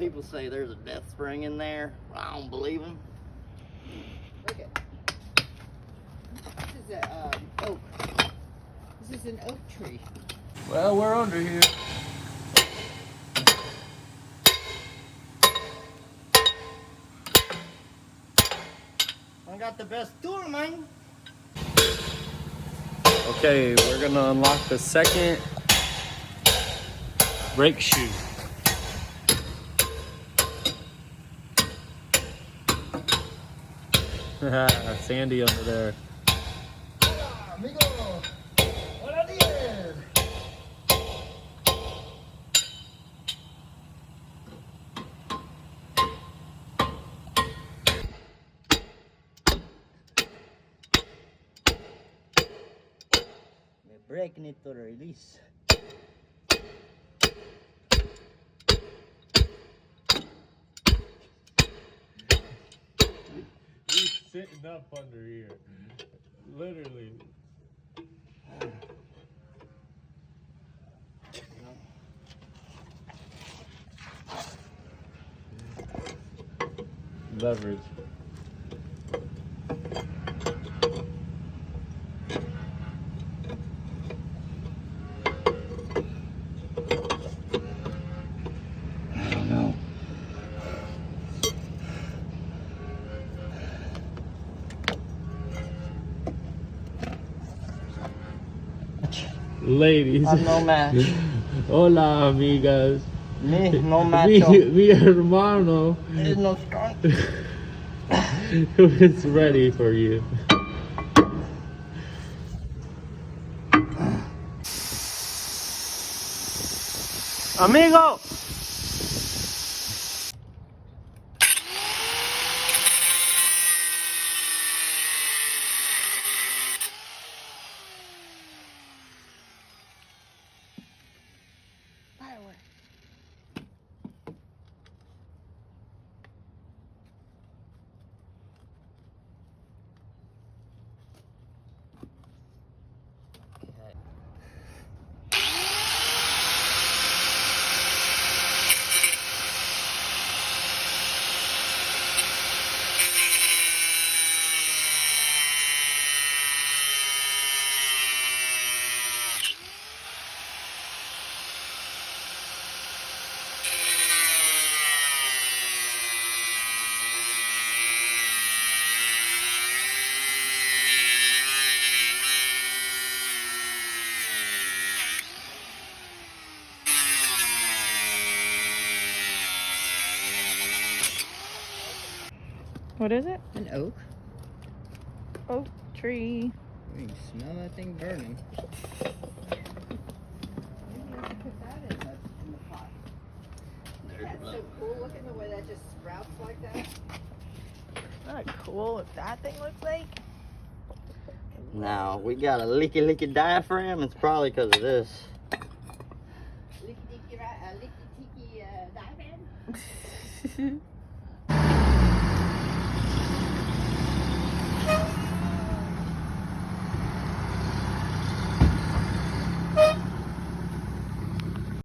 People say there's a death spring in there. I don't believe them. Look at this is a oak. This is an oak tree. Well, we're under here. I got the best tool, man. Okay, we're gonna unlock the second brake shoe. Sandy under there. Hola, amigo. Hola, días. We're breaking it to the release. He's sitting up under here. Literally. Leverage. I don't know. Ladies. I'm no match. Hola, amigas. Me, no macho. Mi hermano. There's no strong. It's ready for you. Amigo! What is it? An oak. Oak tree. You can smell that thing burning. That's so cool. Look at the way that just sprouts like that. Not cool what that thing looks like. Now, we got a leaky diaphragm. It's probably because of this. Licky-dicky diaphragm.